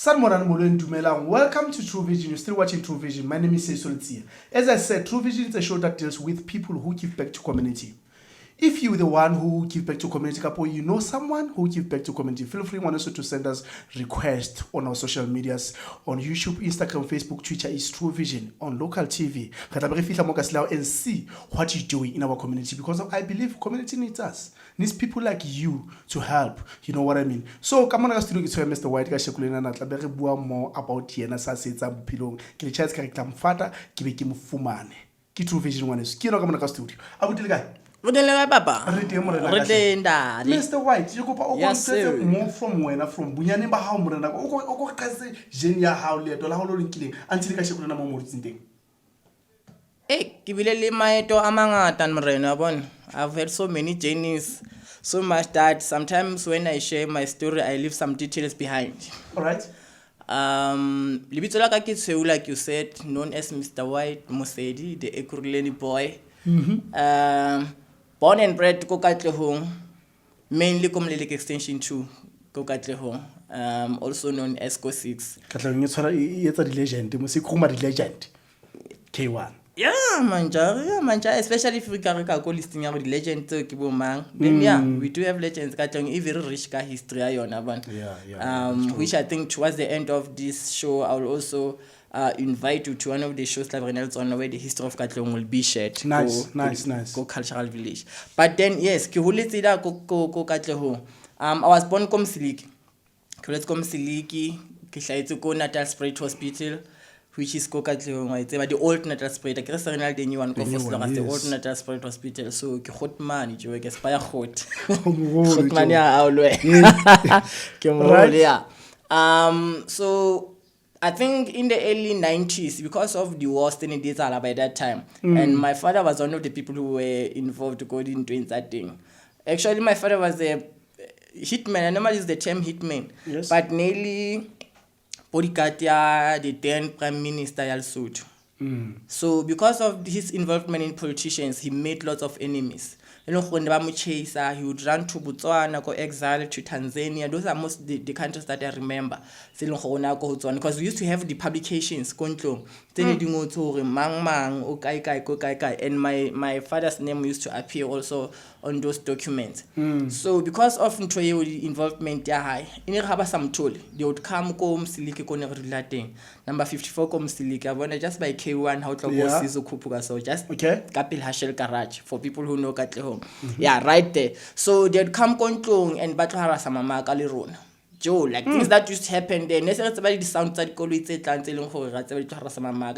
Sanmoran Molo Dumelang, welcome to True Vision. You're still watching True Vision. My name is Sesoltia. As I said, True Vision is a show that deals with people who give back to community. If you're the one who give back to community, couple, you know someone who give back to community, feel free also to send us requests on our social medias, on YouTube, Instagram, Facebook, Twitter is True Vision, on local TV. And see what you're doing in our community, because I believe community needs us. Needs people like you to help. You know what I mean? So come on, I to Mr. White more about Tiana Sasa Pilong, Kilichat's character, Fata, Kibiki Fumane. True Vision one is Kino Kamaka studio. I would tell you. Mr. White, you go yes, more from when from Bunyani Bahamurana, Oko Kazi, Genia Howley, Dollar killing, until I should know more thing. Hey, Kivileli Maeto Amanga Tan Marina Bon. I've heard so many journeys, so much that sometimes when I share my story, I leave some details behind. Alright. Libitolaka Kitsu, like you said, known as Mr. White Mosedi, the Ekuruleni boy. Born and bred to Kokatlehong, mainly Komlelik Extension 2, Kokatlehong, also known as Ko6. It's a legend, the Musikuma legend. K1. Yeah, manja, especially if we can listing about the legend to Kibomang. Then yeah, we do have legends katong even rich history on Aban. Which I think towards the end of this show I will also invite you to one of the shows like Reynolds on where the history of Katlong will be shared. Nice. Go cultural village. But then yes, Kihulitida go Katlong. I was born Komsiliki. Let's Komsiliki, Kishaitsu go Natal Spirit Hospital, which is Kokatlong, but the old Natal Spirit. I guess the new one the old Natal Spirit Hospital. So hot man, you get spire hot. Hot man, yeah. So I think in the early 90s, because of the war still in Dizala by that time, and my father was one of the people who were involved to go into that thing. Actually, my father was a hitman. I normally use the term hitman, yes. But nearly Podikatia, the then Prime Minister Yalsut. So because of his involvement in politicians, he made lots of enemies. You know, when he would run to Botswana, go exile to Tanzania. Those are most the countries that I remember. Because we used to have the publications, and my father's name used to appear also on those documents. So because of involvement, they would come number 54 Komsiliki. Just by K1 how to go Kupuga. So just Kapil Hashel Garage for people who know Katlehong. Yeah, right there. So they'd come Kontlong and Batlara Samama Kalirun. Joe, like things that used to happen there. Necessarily the sound that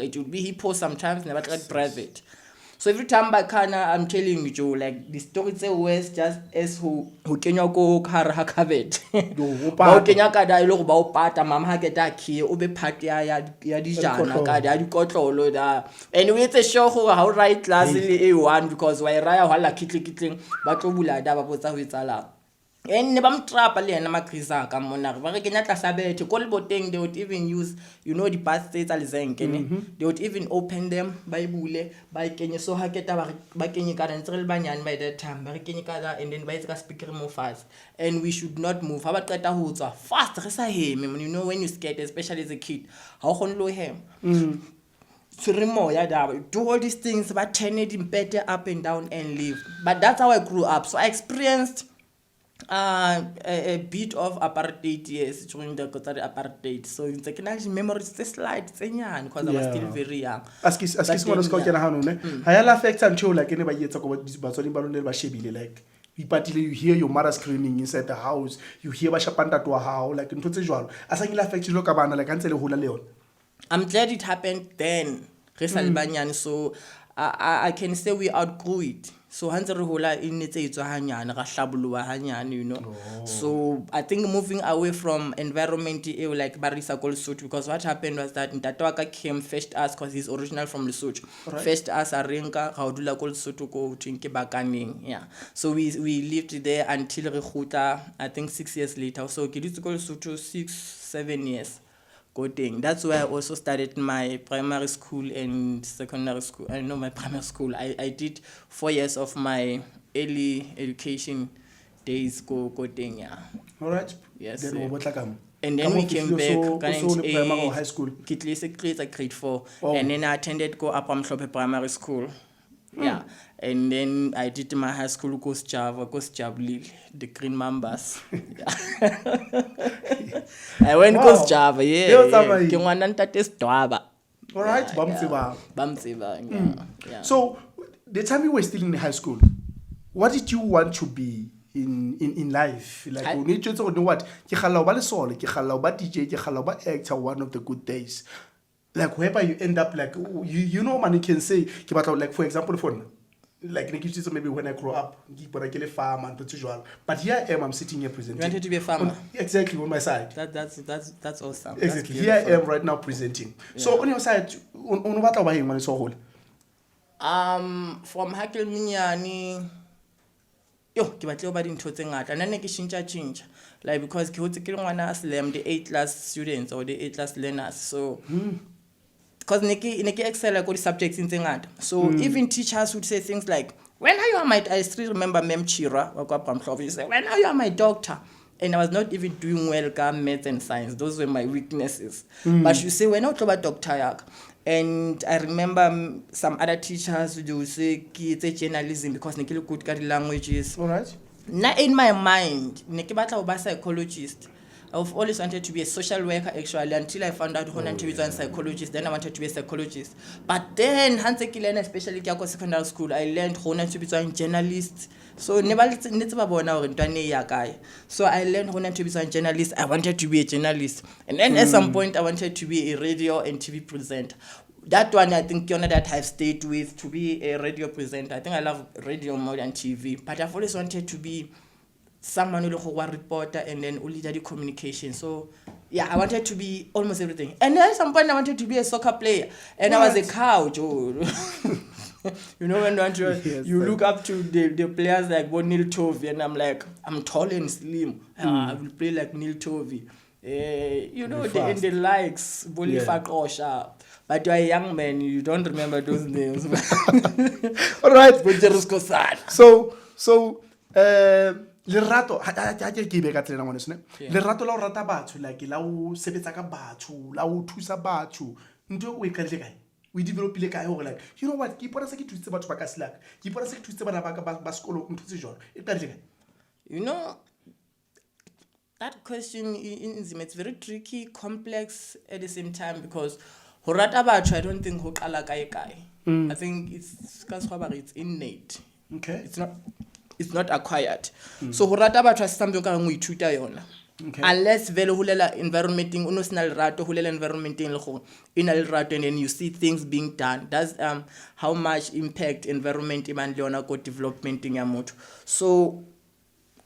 it would be hippo sometimes, never tried private. So every time by Kana, I'm telling you, Joe, like the story was just as who can you go Hakabet. Kenya Kada, look about Pata, Mamma Getaki, Ube Patia, Yadijana, Kada, you got all that. And with a show how right lastly A1 because why Raya Hala Kitling, but Obula Dava with Ala. And never trap ali and Macrisa, come on, Sabe to call botting, they would even use, you know, the past states Alizan, they would even open them by Bule, by Kenya, so Haketa, by Kenya and Banyan by that time, by Kenya, and then by the speaker more fast. And we should not move. How about Kata Hoods are fast, him, you know, when you skate, especially as a kid, how low him. Do all these things, but turn it better up and down and live. But that's how I grew up. So I experienced a bit of apartheid, yes, during the Qatari apartheid. So in the actually memories the slide because I was still very young. Ask one of Hayala affects until like anybody yet talk about this, but only Baron Bashibili like you hear your mother screaming inside the house, you hear Bashapanda to a house, like in Totejual. As I affect you look about like Ansel Hula Leon. I'm glad it happened then, so I can say we outgrew it. So Hansaruhula in it you know. So I think moving away from environment like Barisa Kolsut, because what happened was that Ntatwaka came fetched us because he's original from Lesotho. Right. Fetched us Arinka, Haudula Kolsut to go to Nkebakaning. Yeah. So we lived there until Rehuta, I think 6 years later. So Kidis Kolsut 6-7 years. That's where I also started my primary school and secondary school. I know my primary school. I did 4 years of my early education days. Yeah. All right. Yes. Then And then we came back, primary or high school. Grade 4. And then I attended go up Mhlope Primary School. Yeah. And then I did my high school course Java, the Green Mambas. I went course Java, All right, So the time you were still in high school, what did you want to be in life? Like, you need to know what? Ke khala ba le solo, ke khala ba DJ, ke khala ba actor one of the good days. Like, wherever you end up, like, you know, man, you can say, like, for example, like, maybe when I grow up, but here I am, I'm sitting here presenting. You wanted to be a farmer? Exactly, on my side. That's awesome. Exactly, here I am right now presenting. Yeah. So on your side, on what are you so whole? From Hakel Minyani, ke batla ba dintho tse ngata nna ne ke change like because ke hotse ke le ngwana slam the 8 class students or the 8 class learners, so because ne ke excel like all the subjects in tse ngata, so even teachers would say things like, when are you my, I still remember Mem Chira she said, when are you my doctor? And I was not even doing well ka maths and science, those were my weaknesses. But you say, when I talk about Dr. Yak, and I remember some other teachers who would say, it's journalism because nekile good at languages. All right. Now in my mind, nekibata uba psychologist. I've always wanted to be a social worker actually until I found out who to be a psychologist. Then I wanted to be a psychologist. But then, especially in secondary school, I learned who to be a journalist. So so I learned who to be a journalist. I wanted to be a journalist. And then at some point, I wanted to be a radio and TV presenter. That one, I think, that I've stayed with, to be a radio presenter. I think I love radio more than TV. But I've always wanted to be someone who was a reporter and then who leader the communication. So yeah, I wanted to be almost everything. And then at some point I wanted to be a soccer player. And I was a cow, Joe. You know, when you look up to the players like Neil Tovey, and I'm like, I'm tall and slim. I will play like Neil Tovey. You know, the likes, Bolifa Kosha. But you're a young man, you don't remember those names. All right. So, Lerato, ha ke be ka tsena ngwane sene. Lerato la o rata batho, like la o sebetsa ka batho, la o thusa batho. Ntwe o ikatle kae? O develop ile kae hore like, you know what? Ke ipona se ke thusitse batho ba ka Slack. Ke ipona se ke thusitse bana ba ka ba sekolo ntho tse jona. E ikatle kae? You know, that question it's very tricky, complex at the same time, because ho rata batho I don't think ho qala kae kae. I think it's innate. Okay. It's not acquired. So horata batho a something ka ngwe ithuta yona. Unless vele hulela environmenting uno sina lerato hulela environmenting le go ina lerato, and then you see things being done. That's how much impact environment man le yona go developmenting ya motho. So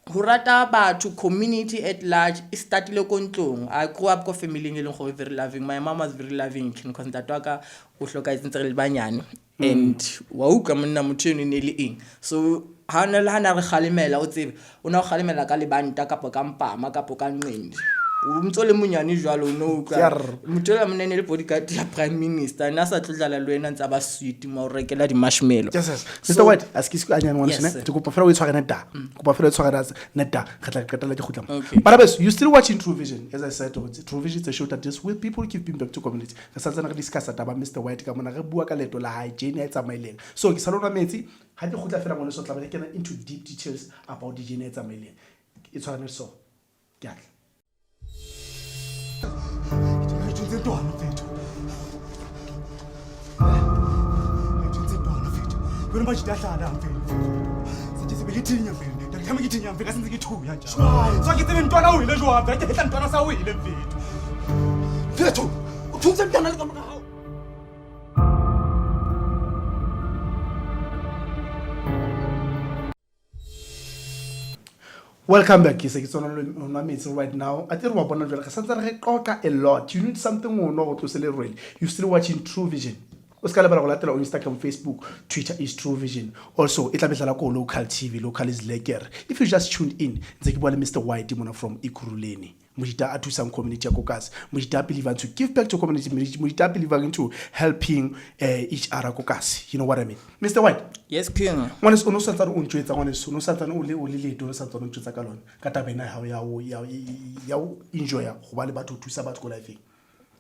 horata batho community at large is startile ko ntlong. I grew up ko family e leng go very loving. My mom was very loving because ntatwa o hloka itse re banyane. And wa uka monna motho eno ne le eng. So hana re khalimela o tsebe o na khalimela ka lebanta kapo ka mpama kapo ka nqindi o mtso le munyane jwalo no ka motho la monene le bodyguard ya prime minister na sa tlodlala le wena ntsa ba sweet mo rekela di marshmallow. Yes. Mr. White askisiko anyane ngwana sene te kopa fela o itshwara neta kopa fela o itshwara neta khatla qetela ke khutla. But you still watching True Vision, as I said. True Vision is a show that deals with people giving back to community. Ka santsana re discuss taba Mr. White ka mona re bua ka leto la hygiene ya tsamaileng. So ke salona metsi ha ke khutla fela ngwana so tla ba ke into deep details about the hygiene ya tsamaileng. It's on so. Yeah. When much that I'm feeling. Such as a getting your feeling. The coming getting your feeling. So I get them in Tona will go up. I get them Tona Sawi in the feet. There too. Took them down a little. Welcome back. It's on my meeting right now. I think we're going to a lot. You need something more know to celebrate. You're still watching True Vision. On Instagram, Facebook, Twitter is True Vision. Also, it's a local TV. Local is Leger. If you just tuned in, it's Mr. White from Ikuruleni. Mojita a thusang community ya ko kasi. Mojita believe to give back to community. Mojita believe into helping each other ko kasi. You know what I mean? Mr. White. Yes, King. Ngwaneso o no sa tsana o ntjwetsa ngwaneso, no sa tsana o le leto no sa tsana o ntjwetsa ka lona. Ka tabena hao ya o enjoy go ba le batho thusa batho ko life.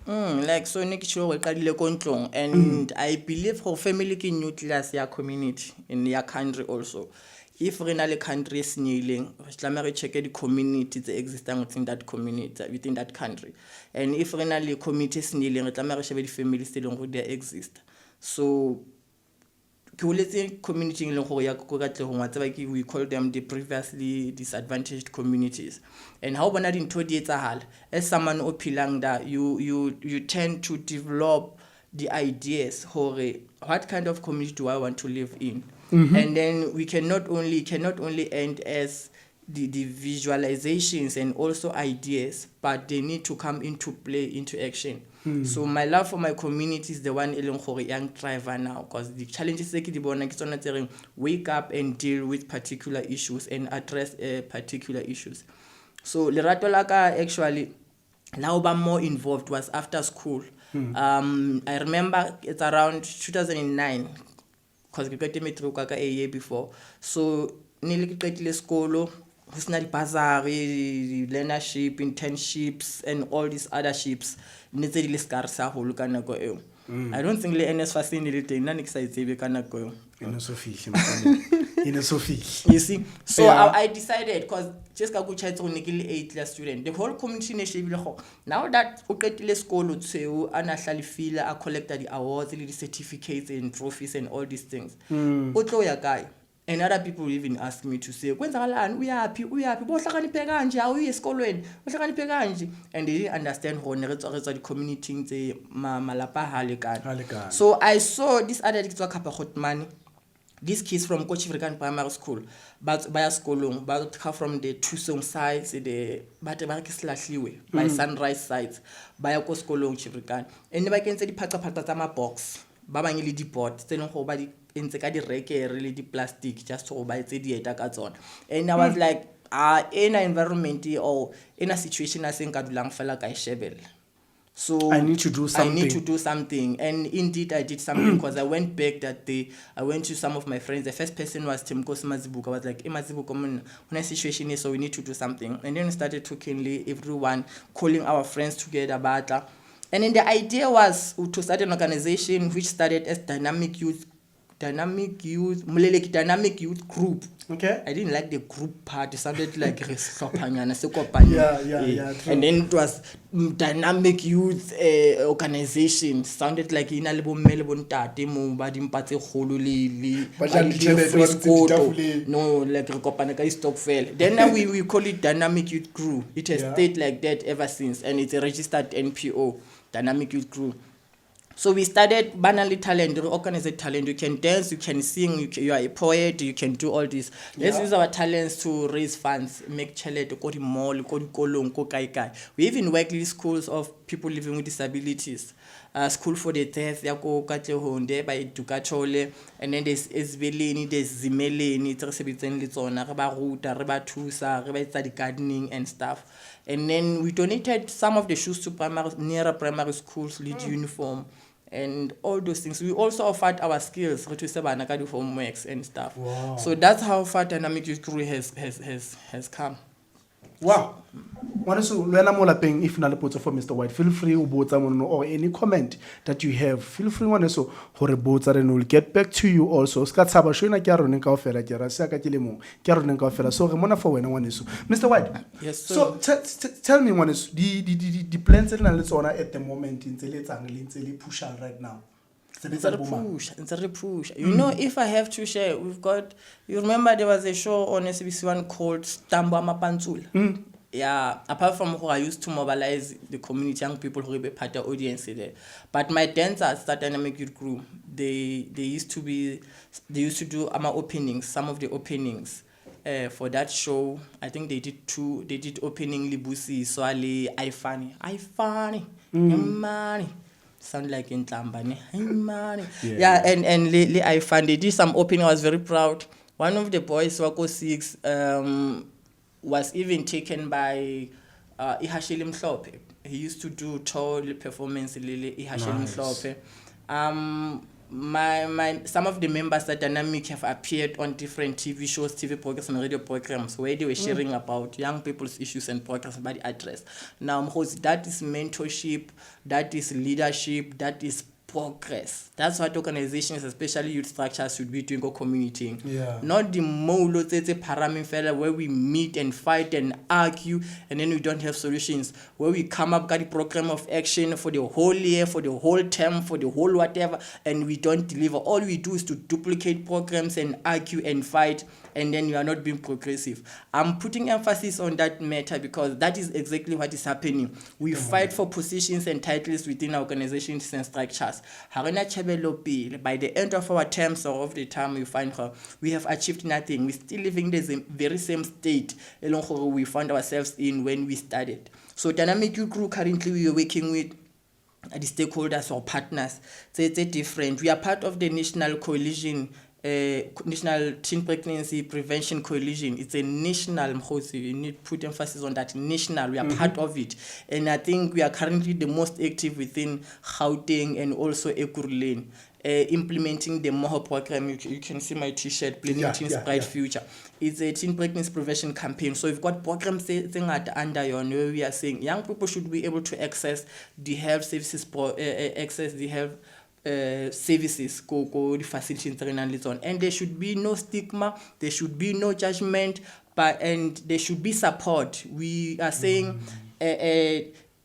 Like so ne ke tsholo go qadile ko ntlong, and I believe for family ke nucleus ya community in your country also. If re na le country is kneeling, re tlameha re check the community tse existang within that community, within that country. And if re na le community is kneeling, re tlameha re shebe di families tse leng gore they exist. So ke holetse community e leng gore ya go ka tle go ngwatsa ba ke we call them the previously disadvantaged communities. And how bona dintho di etsahala, as someone o philang da, you tend to develop the ideas hore what kind of community do I want to live in. And then we cannot only end as the visualizations and also ideas, but they need to come into play, into action. So my love for my community is the one eleng gore young driver now, because the challenges ke di bona ke tsona tse reng wake up and deal with particular issues and address particular issues. So lerato la ka actually now ba more involved was after school. I remember it's around 2009 because ke qete matric ka a year before. So nile ke qetile sekolo ho sena di-bursary, learnership, internships and all these other ships ne tse di le scarce haholo ka nako eo. I don't think le NSFAS ne le teng, nna ne ke sa itsebe ka nako eo. You see, so yeah. I decided, because just ka go tshwaetsa go ne ke le 8 class student, the whole community ne shebile go now that o qetile sekolo tseo ana hlalefile a collecta di awards le di certificates and trophies and all these things. O tlo ya kae? And other people even ask me to say, kwenzakalani uyaphi bo hlakaniphe kanje a uye esikolweni bo hlakaniphe kanje, and they didn't understand ho ne re tswa di community tse malapa hale kana. So I saw this other kids wa Kapa Khotmani, these kids from Kochivrikan Primary School, but by skolong ba come from the Tusong sides, the bate ba ke slahliwe by Sunrise sides ba ya ko skolong Chivrikan, and ba kentse di phata tsa ma box ba bang le di board tse leng go ba di entse ka di rekere le di plastic just go ba etse dieta ka tsona. And I was like in an environment or in a situation a seng ka dulang fela ka shebel. So I need to do something. And indeed I did something, because I went back that day. I went to some of my friends. The first person was Tim Mazibuko. I was like, Mazibuko, when a situation is so we need to do something. And then we started talking, everyone calling our friends together about that. And then the idea was to start an organization which started as Dynamic Youth Group. Okay. I didn't like the group part. It sounded like yeah. And then it was Dynamic Youth Organization. Sounded like ina le bomme le bontate mo ba dimpatse kholo le no, like re kopana ka stokvel. Then we call it Dynamic Youth Group. It has stayed like that ever since, and it's a registered NPO, Dynamic Youth Group. So we started banally talent, organized talent. You can dance, you can sing, you are a poet, you can do all this. Let's use our talents to raise funds, make chalet, go to mall, go to kolong, go kai kai. We even work with schools of people living with disabilities. School for the deaf, ya go katle honde by Dukachole, and then there's Esveleni, there's Zimeleni, Tresebiten Litsona, Reba Ruta, Reba Tusa, Reba study gardening and stuff. And then we donated some of the shoes to nearer primary schools, lead uniform, and all those things. We also offered our skills to do homeworks and stuff. Wow. So that's how far Dynamic Youth Crew has come. Wow. So, if you for Mr. White, feel free or any comment that you have. Feel free so and we'll get back to you also. So Mr. White. Yes, sir. So tell me the plans at the moment in push right now. It's a push. You know, if I have to share, we've got, you remember there was a show on SBC1 called Stambwa Mapantsula. Yeah, apart from who I used to mobilize the community, young people who were part of the audience there. But my dancers, that Dynamic Youth Group, they used to do openings, some of the openings. For that show, I think they did opening Libusi, Swali, I funny. Sound like in Tlambani. Yeah, and lately I found they did some opening. I was very proud. One of the boys, Wako 6, was even taken by Ihasheli Mhlophe. He used to do tour performance lili Ihasheli Mhlophe. Some of the members at Dynamic have appeared on different TV shows, TV programs, and radio programs where they were sharing about young people's issues and programs by the address. Now, that is mentorship, that is leadership, that is progress. That's what organizations, especially youth structures, should be doing for community. Yeah. Not the molo paramin fella where we meet and fight and argue and then we don't have solutions. Where we come up with a program of action for the whole year, for the whole term, for the whole whatever, and we don't deliver. All we do is to duplicate programs and argue and fight, and then you are not being progressive. I'm putting emphasis on that matter because that is exactly what is happening. We fight for positions and titles within organizations and structures. By the end of our terms or of the time we find her, we have achieved nothing. We're still living in the very same state we found ourselves in when we started. So Dynamic Youth Crew, currently we are working with the stakeholders or partners. So it's different. We are part of the National Coalition, National Teen Pregnancy Prevention Coalition. It's a national, you need to put emphasis on that, national. We are part of it. And I think we are currently the most active within Gauteng and also Ekurhuleni, implementing the MOHO program. You can see my t-shirt, Blending Teens Bright Future. It's a teen pregnancy prevention campaign. So we've got programs under your where we are saying young people should be able to access the health services, services, go the facilities and there should be no stigma, there should be no judgment, and there should be support. We are saying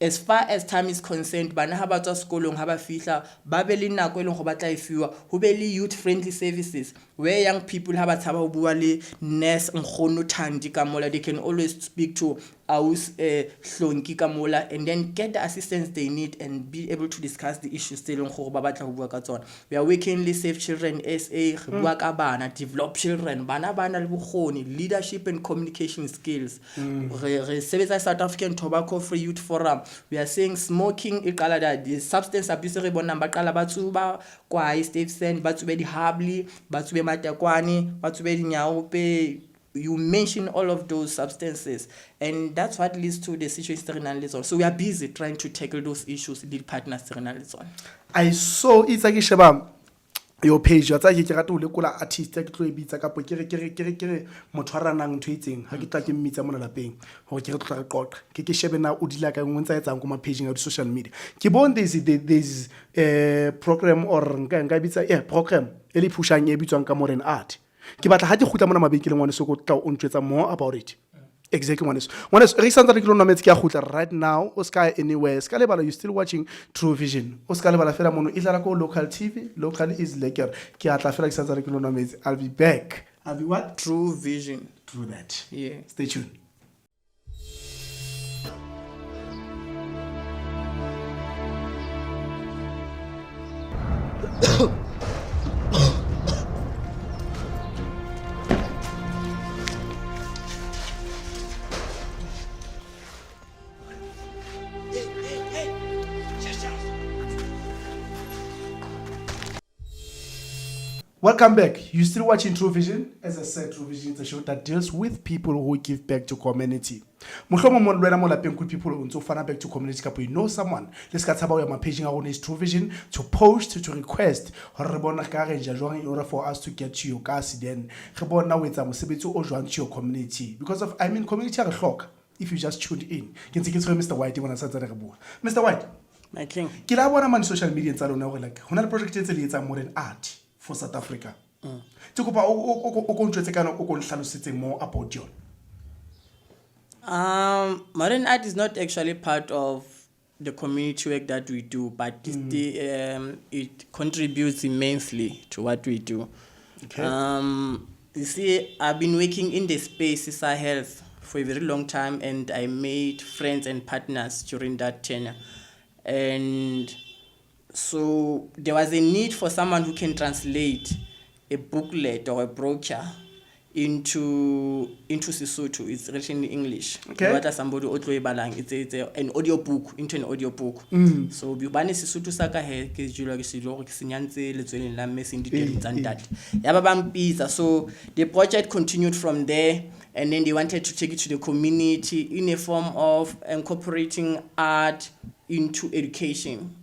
as far as time is concerned, bana ha ba tswa sekolong ha ba fihla ba be le nako e leng go batla e fiwa ho be le youth friendly services where young people ha ba tshaba ho bua le nurse nkgono Thandi ka mola, they can always speak to aus Hlonki ka mola and then get the assistance they need and be able to discuss the issues tse leng go ba batla ho bua ka tsona. We are working with Save Children SA, bua ka bana, develop children, bana le bokgoni, leadership and communication skills. Re sebetsa South African Tobacco Free Youth Forum. We are saying smoking the substance abuse re bona ba qala ba tsuba kwa Steveston, ba tsube di Habli, ba tsube Matakwani, ba tsube di Nyaope. You mention all of those substances, and that's what leads to the situation. So we are busy trying to tackle those issues with the partners. I saw it's like Sheba your page. You're like you to look at artist. Like to be like a kere motoranang tweeting. I get like meet someone at paying. Or kere to record. Keke Sheba na udila ka ngunza etsa ngoma paging on social media. Kibon there's program or nga bitsa program. Eli pushang e bitsa nka more than art. Ke batla ha di khutla mona mabenkeleng ngwane se go tla o ntwetsa more about it. Exactly ngwane re santsa re kilo nametse ke a khutla right now o ska anywhere ska lebala you still watching True Vision o ska lebala fela mono itla ko local TV local is lekker ke atla fela ke santsa re kilo nametse. I'll be back. I'll be what? True Vision. True that. Yeah. Stay tuned. Welcome back. You're still watching True Vision. As I said, True Vision is a show that deals with people who give back to community. People who back to community. You know someone. Let's get about my paging on is True Vision to post, to request, in order for us to get to your gas. Then, now with them, to your community. Because of, community are a clock. If you just tuned in, you can see Mr. White. Mr. White, my king. Kila wana man social media and salon like. Honor project is more than art. For South Africa. More about you. Modern art is not actually part of the community work that we do, but it contributes immensely to what we do. Okay. You see, I've been working in the space health for a very long time, and I made friends and partners during that tenure. And so there was a need for someone who can translate a booklet or a brochure into Sesotho. It's written in English. Okay. What somebody it's an audio book into an audio book. So bubane Sesotho saka he ke jula ke silo ke senyantse letsweleng la mme seng diteng tsa ntate. Ya ba bang pizza. So the project continued from there. and then they wanted to take it to the community in a form of incorporating art into education.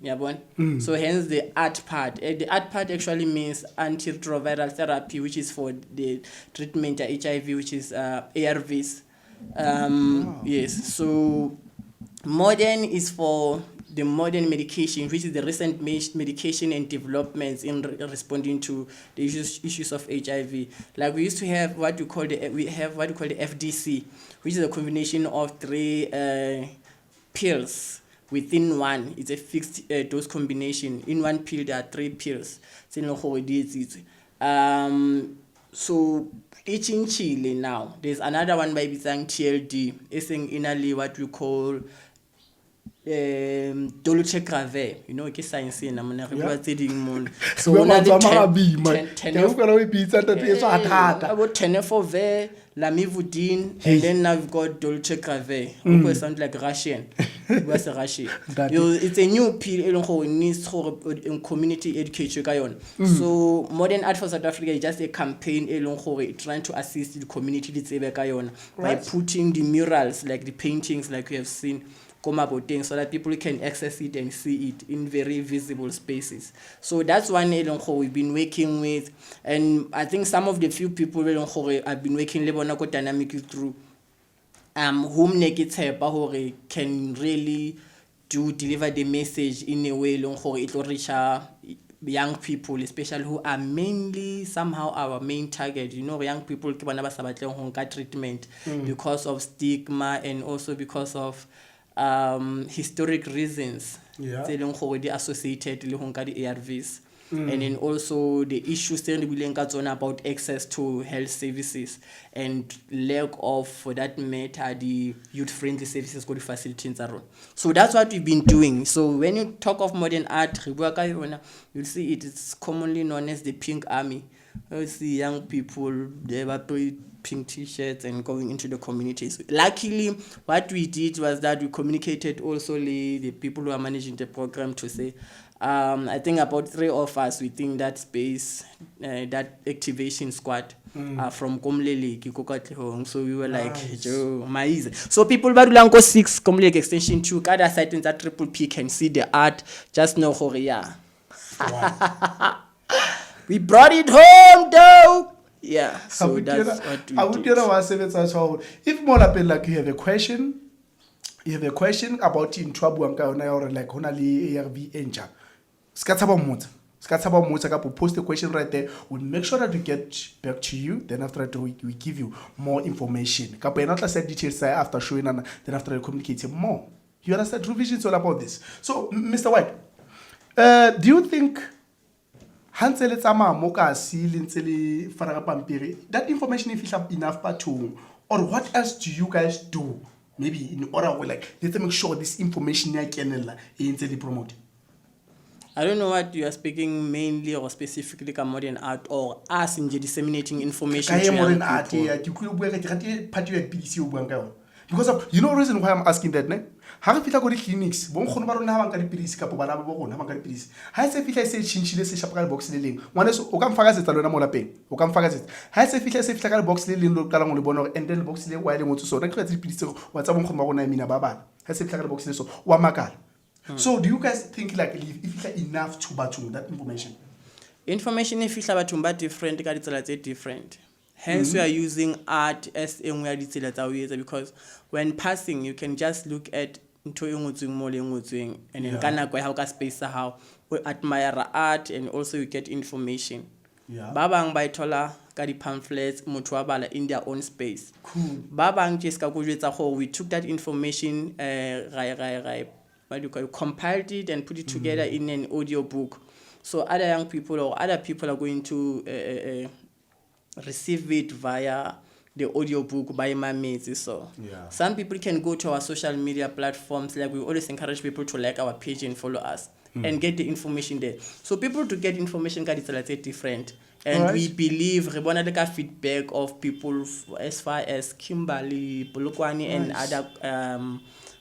So hence the art part. The art part actually means antiretroviral therapy, which is for the treatment of HIV, which is ARVs. Yes, so modern is for the modern medication, which is the recent medication and developments in responding to the issues of HIV. Like we used to have what you call the FDC, which is a combination of 3 pills within one. It's a fixed dose combination. In one pill there are 3 pills. So in Chile now, there's another one by Bisang TLD. It's in what we call dolutegravir, you know, ke science ena mona re bua tse ding mona. So ona le tenofovir, lamivudine, and then now we've got dolutegravir. It sounds like Russian. It's a new pill e needs in community education ka yona. So Modern Art for South Africa is just a campaign trying to assist the community tsebe ka yona by putting the murals, like the paintings like we have seen, so that people can access it and see it in very visible spaces. So that's one we've been working with, and I think some of the few people I've been working dynamically through whom can really deliver the message in a way it will reach young people, especially who are mainly somehow our main target. You know, young people treatment because of stigma and also because of historic reasons associated with the ARVs. And then also the issues about access to health services and lack of, for that matter, the youth-friendly services for the facilities. So that's what we've been doing. So when you talk of modern art, you'll see it is commonly known as the Pink Army. You see young people, they were pink t-shirts and going into the communities. Luckily, what we did was that we communicated also the people who are managing the program to say, I think about 3 of us within that space, that activation squad from Komlele, Kikokatlehong. So we were like, Joe, Maize. So people Badulanko 6, Komlele Extension 2, Kada site in that Triple P can see the art, just know Korea. Wow. We brought it home though. Yeah, so that's what we did. If more like you have a question about in trouble or like honali ARV enja. Post the question right there. We'll make sure that we get back to you. Then after that, we give you more information. Said details after showing and then after communicating more. You understand? True Vision is all about this. So, Mr. White, do you think that information is enough pattern, or what else do you guys do? Maybe in order like let's make sure this information can promote. I don't know what you are speaking mainly or specifically about modern art or us in disseminating information to young people. Because of, you know the reason why I'm asking that, ne? How if you go to clinics, bon khona ba rona ha ba nka dipidisi ka bana ba bona ha ba nka dipidisi. Ha se fitla se chinchile se shapa ka box le leng. Ngwana so o ka mfakasetsa lona mo lapeng. O ka mfakasetsa. Ha se fitla ka box le leng lo qala ngo le bona and then box le wa ile motho so. Na ke tsa dipidisi wa tsa bon khona ba rona mina ba bana. Ha se fitla ka box le so wa makala. So do you guys think like if it's enough to batho that information? Information if fitla batho ba different ka ditsela tse different. Hence, we are using art as in where because when passing, you can just look at and then how space how we admire art and also you get information. Babang by Tola got the pamphlets mutuabala in their own space. Babang just we took that information, what you call compiled it and put it together in an audio book. So other young people or other people are going to receive it via the audiobook by my mates. So some people can go to our social media platforms. Like we always encourage people to like our page and follow us and get the information there. So people to get information can be different. And we believe we want to feedback of people as far as Kimberley, Polokwane and other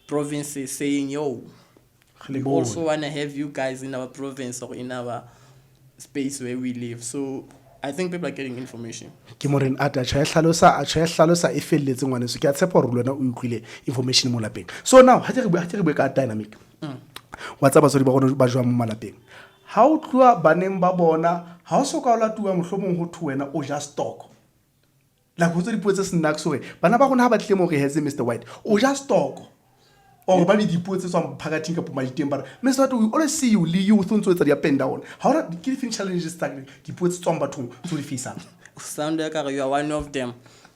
provinces saying, yo, we also want to have you guys in our province or in our space where we live. So I think people are getting information. Ke moreng a tjha hlalosa e felletse ngwane so ke a tshepa hore lona o utlwile information mo lapeng. So now ha re be ka dynamic wa tsa batswadi ba gona ba jwa mo malapeng ha o tloa baneng ba bona ha o soka o latuwa mohlomong ho thu wena o just stock la go tse dipuo tse snack so bana ba gona ha ba tle mo re hetse Mr White o just stock or ba le dipuo tse tswang phakating ka pomaditeng ba Mr White we always see you le youth ntse tsa di up and down how are the different challenges that dipuo tse tswang bathong tso di fisa Sound like you are one of them.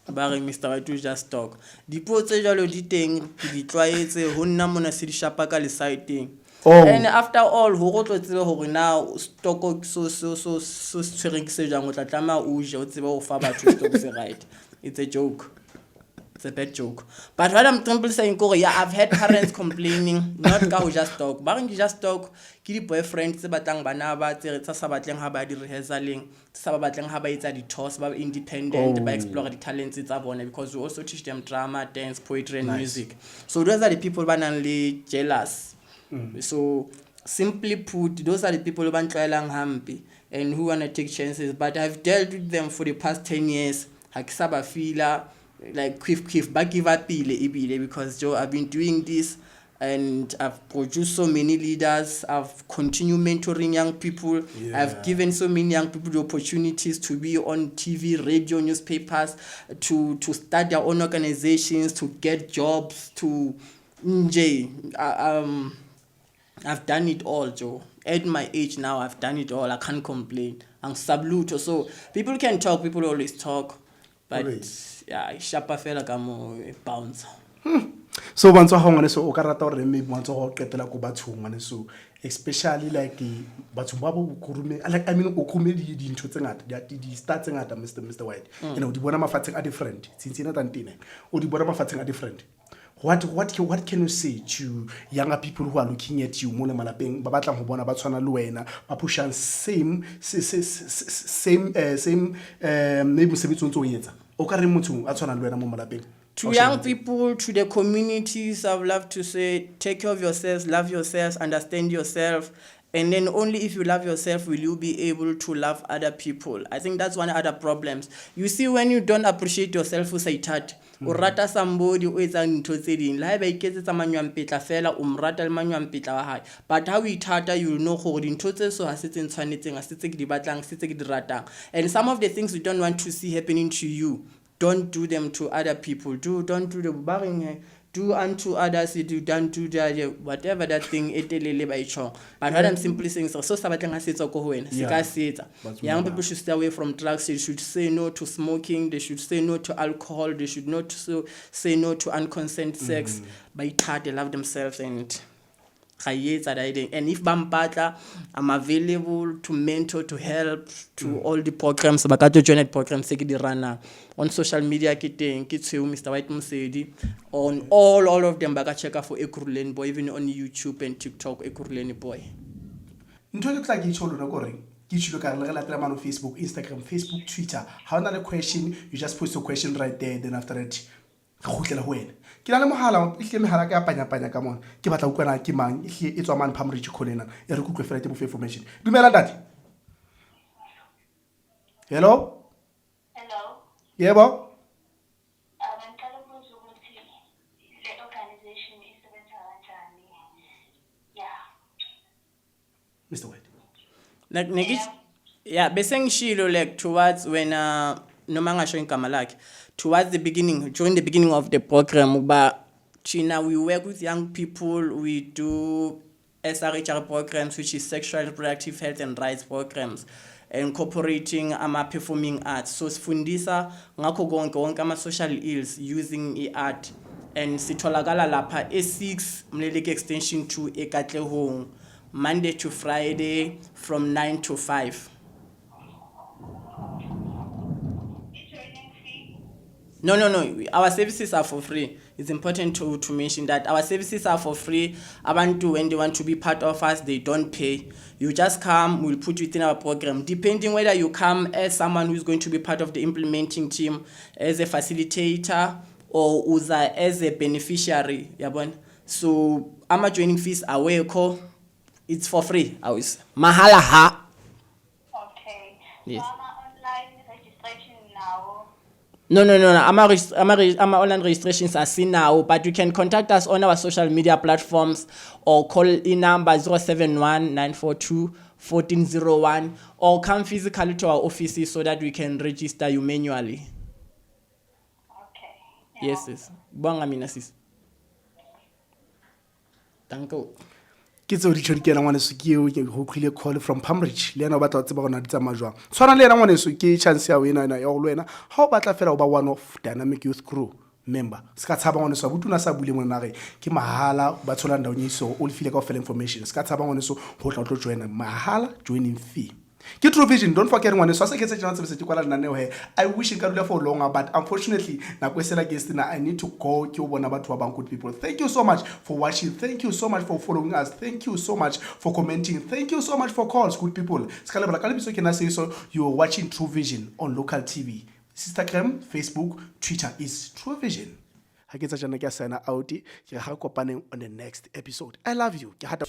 Bare Mr White o just talk dipuo tse jalo di teng di tlwaetse ho nna mona se di shapa ka le site. And after all ho go tlotsebe hore na stock so tshwereng se jang o tla tlama o je o tsebe o fa batho stock se right. It's a joke. It's a bad joke. But what I'm simply saying yeah, I've had parents complaining not ka ho just talk ba re just talk ke di boyfriends tse batlang bana ba tse tsa sa batleng ha ba di rehearsaling tsa ba batleng ha ba etsa di tours ba independent ba explore the talents tsa bona because we also teach them drama, dance, poetry and music. So those are the people ba nang le jealous. So simply put, those are the people who ban tloelang hampe and who want to take chances. But I've dealt with them for the past 10 years. Hakisaba fila like quiff ba give up ibile because Joe I've been doing this and I've produced so many leaders. I've continued mentoring young people. I've given so many young people the opportunities to be on TV, radio, newspapers, to start their own organizations, to get jobs, to I've done it all, Joe. At my age now, I've done it all. I can't complain. I'm subluto. So people can talk. People always talk. But yeah, shapa fela ka mo bounce. So once o hangane so o ka rata hore maybe once o qetela go bathong ngane so especially like batho ba bo kurume like I mean o kurume di ntho tse ngata di stats ngata Mr White you know di bona mafatsheng a different since ina tantine o di bona mafatsheng a different. What can you say to younger people who are looking at you mo le malapeng ba batlang ho bona ba tshwana le wena ba pushang same maybe mosebetsi o ntse o etsa o ka re motho a tshwana le wena mo malapeng? To young people, to the communities, I would love to say, take care of yourselves, love yourselves, understand yourself. And then only if you love yourself will you be able to love other people. I think that's one of the problems. You see, when you don't appreciate yourself, o sa ithat, o rata somebody o etsa ntho tse ding. La ba iketsetsa manywang fela o mrata le manywang wa hae. But how we ithata, you know gore dintho tse so ha se tse tshwanetseng, ha se tse ke di batlang, se tse ke di ratang. And some of the things we don't want to see happening to you, don't do them to other people. Don't do the boring. Do unto others, do don't do that, whatever that thing etelele ba itjho. But what I'm simply saying so sa batlang ha setsa ko ho wena se ka setsa. Young people should stay away from drugs. They should say no to smoking. They should say no to alcohol. They should not say no to unconsented sex. Ba ithate, love themselves and and if Bampatla, I'm available to mentor, to help, to all the programs. Bakato join programs run on social media. Mr. White Musedi on all of them. Baka check out for Ekuruleni Boy, even on YouTube and TikTok. Ekuruleni Boy. Ntho ke tla ke itsholo na gore ke itsholo ka re latela mano Facebook, Instagram, Facebook, Twitter. How na le question, you just post your question right there. Then after that, go khutlela ho wena. Ke la le mohala ihle mehala ka panya ka mona ke batla ukwana ke mang ihle e tswa man Phamri Chikolena e re kutlwe fela ke bo information dumela dati hello yebo Ngicela ukubuza ukuthi le organization isebenza kanjani? Yeah. Mr White Like niggas yeah bese ngishilo like towards when noma ngasho igama lakhe towards the beginning, during the beginning of the program, but China, we work with young people, we do SRHR programs, which is sexual reproductive health and rights programs, incorporating performing arts. So sifundisa ngakho konke ama social ills using art and sitholakala lapha E6 Mleleke extension 2 eKatlehong, Monday to Friday from 9 to 5. No. Our services are for free. It's important to mention that our services are for free. Abantu, when they want to be part of us, they don't pay. You just come, we'll put you within our program. Depending whether you come as someone who's going to be part of the implementing team, as a facilitator, or as a beneficiary. So, our joining fees are weko. It's for free. Mahala ha. Okay. Yes. So I'm online now. No. Ama online registrations are seen now, but you can contact us on our social media platforms or call in number 071-942-1401 or come physically to our offices so that we can register you manually. Okay. Yes, sis. Bonga mina sis. Thank you. Ke tseo di tšhodikela ngwaneso ke eo ke go tlile call from Pambridge le ena o batla go tseba gona di tsamaya jwang tshwana le ena ngwaneso ke chance ya ena ya go le wena ga o batla fela o ba one of dynamic youth crew member se ka tshaba ngwaneso wa botuna sa bule mona ge ke mahala ba tshola ndao nyiso o le file ka ofela information se ka tshaba ngwaneso go tla o tlo joina mahala joining fee ke True Vision. Don't forget ngwaneso a se ke tsena tsebe se ke kwala lenaneo he I wish nka dula for longer but unfortunately na kwesela guest na I need to go ke o bona batho ba bang good people. Thank you so much for watching, thank you so much for following us, thank you so much for commenting, thank you so much for calls good people. Ska lebala ka lebiso ke na se so you are watching True Vision on local TV, Instagram, Facebook, Twitter is True Vision. Ha ke tsa jana ke a sign out ke ga kopaneng on the next episode. I love you. Ke hata